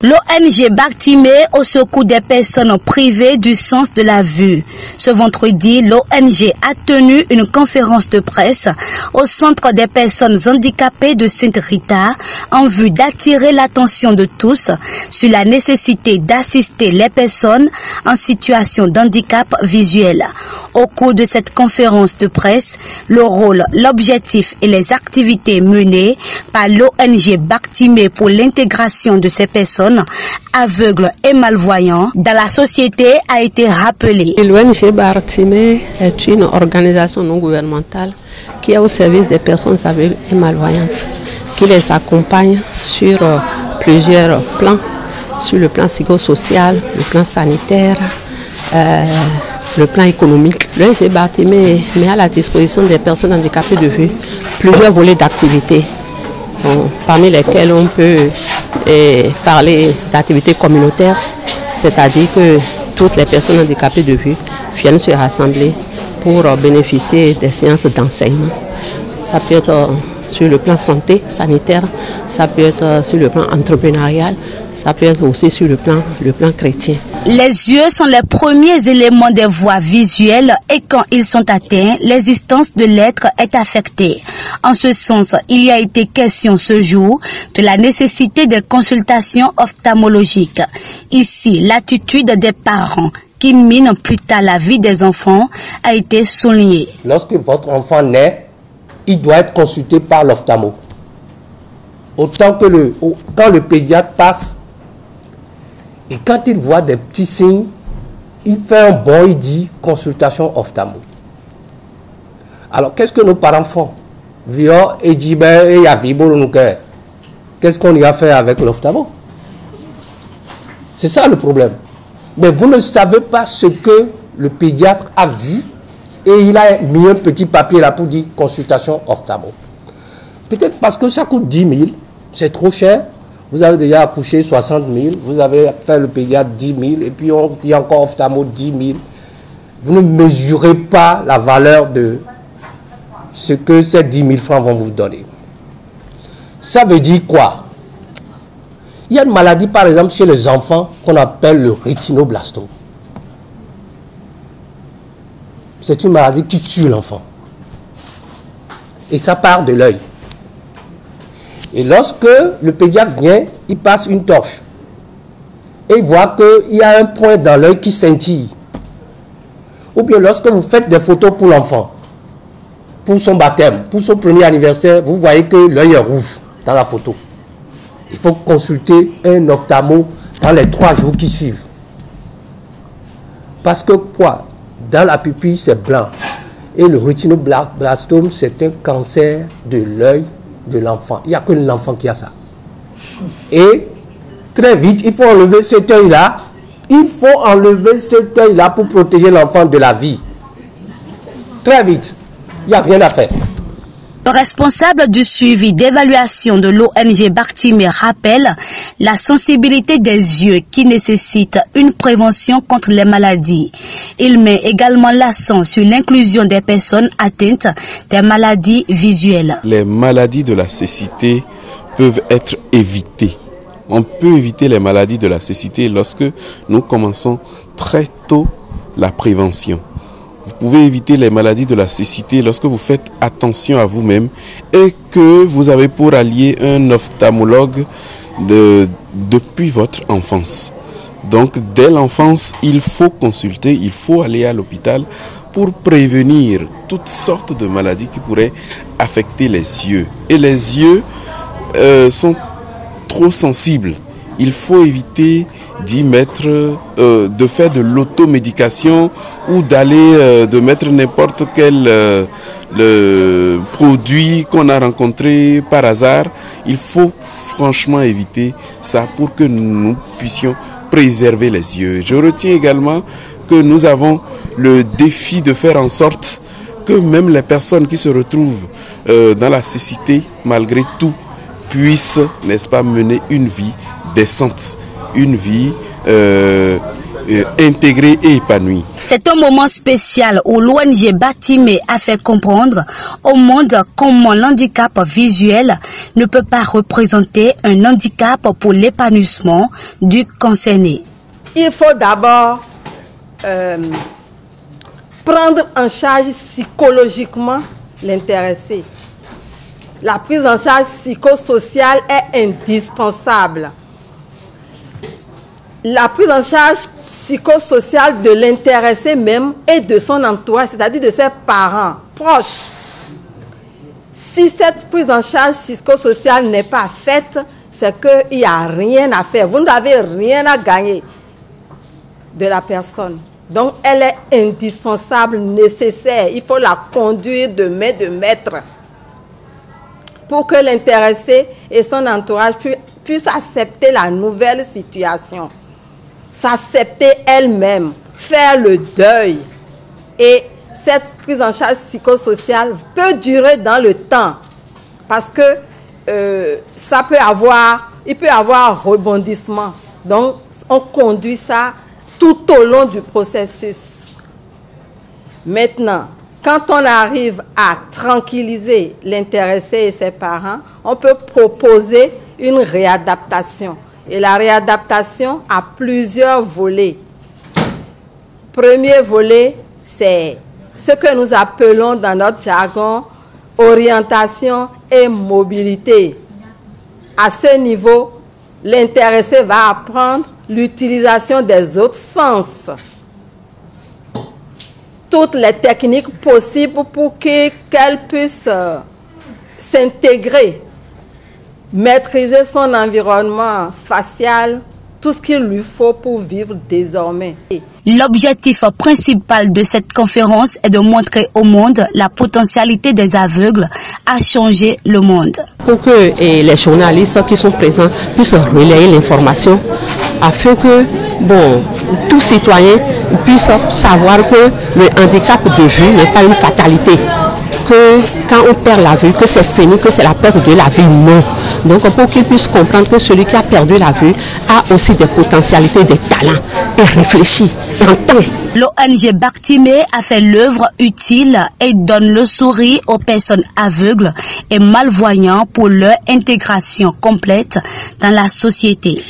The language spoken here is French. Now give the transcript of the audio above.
L'ONG Bartimée au secours des personnes privées du sens de la vue. Ce vendredi, l'ONG a tenu une conférence de presse au centre des personnes handicapées de Sainte-Rita en vue d'attirer l'attention de tous sur la nécessité d'assister les personnes en situation d'handicap visuel. Au cours de cette conférence de presse, le rôle, l'objectif et les activités menées par l'ONG Bartimée pour l'intégration de ces personnes aveugles et malvoyants dans la société a été rappelé. L'ONG Bartimée est une organisation non gouvernementale qui est au service des personnes aveugles et malvoyantes, qui les accompagne sur plusieurs plans, sur le plan psychosocial, le plan sanitaire, le plan économique. L'ONG Bartimée met à la disposition des personnes handicapées de vue plusieurs volets d'activités, parmi lesquels on peut parler d'activités communautaires, c'est-à-dire que toutes les personnes handicapées de vue viennent se rassembler pour bénéficier des séances d'enseignement. Ça peut être sur le plan santé, sanitaire, ça peut être sur le plan entrepreneurial, ça peut être aussi sur le plan chrétien. Les yeux sont les premiers éléments des voies visuelles et quand ils sont atteints, l'existence de l'être est affectée. En ce sens, il y a été question ce jour de la nécessité des consultations ophtalmologiques. Ici, l'attitude des parents qui mine plus tard la vie des enfants a été soulignée. Lorsque votre enfant naît, il doit être consulté par l'ophtalmo. Autant que quand le pédiatre passe, et quand il voit des petits signes, il fait un bond, il dit consultation ophtalmo. Alors qu'est-ce que nos parents font? Viens et dit ben il y a vibo nous cœur. Qu'est-ce qu'on y a fait avec l'ophtalmo? C'est ça le problème. Mais vous ne savez pas ce que le pédiatre a vu. Et il a mis un petit papier là pour dire consultation ophtalmo. Peut-être parce que ça coûte 10 000, c'est trop cher. Vous avez déjà accouché 60 000, vous avez fait le pédiatre 10 000, et puis on dit encore ophtalmo 10 000. Vous ne mesurez pas la valeur de ce que ces 10 000 francs vont vous donner. Ça veut dire quoi? Il y a une maladie par exemple chez les enfants qu'on appelle le rétinoblastome. C'est une maladie qui tue l'enfant. Et ça part de l'œil. Et lorsque le pédiatre vient, il passe une torche. Et il voit qu'il y a un point dans l'œil qui scintille. Ou bien lorsque vous faites des photos pour l'enfant, pour son baptême, pour son premier anniversaire, vous voyez que l'œil est rouge dans la photo. Il faut consulter un ophtalmo dans les 3 jours qui suivent. Parce que quoi? Dans la pupille, c'est blanc. Et le rétinoblastome, c'est un cancer de l'œil de l'enfant. Il n'y a que l'enfant qui a ça. Et très vite, il faut enlever cet œil-là. Il faut enlever cet œil-là pour protéger l'enfant de la vie. Très vite. Il n'y a rien à faire. Le responsable du suivi d'évaluation de l'ONG Bartimée rappelle la sensibilité des yeux qui nécessite une prévention contre les maladies. Il met également l'accent sur l'inclusion des personnes atteintes des maladies visuelles. Les maladies de la cécité peuvent être évitées. On peut éviter les maladies de la cécité lorsque nous commençons très tôt la prévention. Vous pouvez éviter les maladies de la cécité lorsque vous faites attention à vous-même et que vous avez pour allier un ophtalmologue depuis votre enfance. Donc dès l'enfance, il faut consulter, il faut aller à l'hôpital pour prévenir toutes sortes de maladies qui pourraient affecter les yeux. Et les yeux sont trop sensibles. Il faut éviter d'y mettre, de faire de l'automédication ou d'aller de mettre n'importe quel produit qu'on a rencontré par hasard. Il faut franchement éviter ça pour que nous puissions préserver les yeux. Je retiens également que nous avons le défi de faire en sorte que même les personnes qui se retrouvent dans la cécité, malgré tout, puissent, n'est-ce pas, mener une vie décente, une vie intégrés et épanouis. C'est un moment spécial où l'ONG Batimé a fait comprendre au monde comment l'handicap visuel ne peut pas représenter un handicap pour l'épanouissement du concerné. Il faut d'abord prendre en charge psychologiquement l'intéressé. La prise en charge psychosociale est indispensable. La prise en charge psychosociale de l'intéressé même et de son entourage, c'est-à-dire de ses parents proches. Si cette prise en charge psychosociale n'est pas faite, c'est qu'il n'y a rien à faire. Vous n'avez rien à gagner de la personne. Donc, elle est indispensable, nécessaire. Il faut la conduire de main de maître pour que l'intéressé et son entourage puissent accepter la nouvelle situation. S'accepter elle-même, faire le deuil. Et cette prise en charge psychosociale peut durer dans le temps parce que il peut y avoir rebondissement. Donc, on conduit ça tout au long du processus. Maintenant, quand on arrive à tranquilliser l'intéressé et ses parents, on peut proposer une réadaptation. Et la réadaptation a plusieurs volets. Premier volet, c'est ce que nous appelons dans notre jargon orientation et mobilité. À ce niveau, l'intéressé va apprendre l'utilisation des autres sens. Toutes les techniques possibles pour qu'elle puisse s'intégrer, maîtriser son environnement spatial, tout ce qu'il lui faut pour vivre désormais. L'objectif principal de cette conférence est de montrer au monde la potentialité des aveugles à changer le monde. Pour que les journalistes qui sont présents puissent relayer l'information afin que tout citoyen puisse savoir que le handicap de vue n'est pas une fatalité. Que quand on perd la vue, que c'est fini, que c'est la perte de la vie, non. Donc pour qu'ils puissent comprendre que celui qui a perdu la vue a aussi des potentialités, des talents, et réfléchit, entend. L'ONG Batimé a fait l'œuvre utile et donne le sourire aux personnes aveugles et malvoyantes pour leur intégration complète dans la société.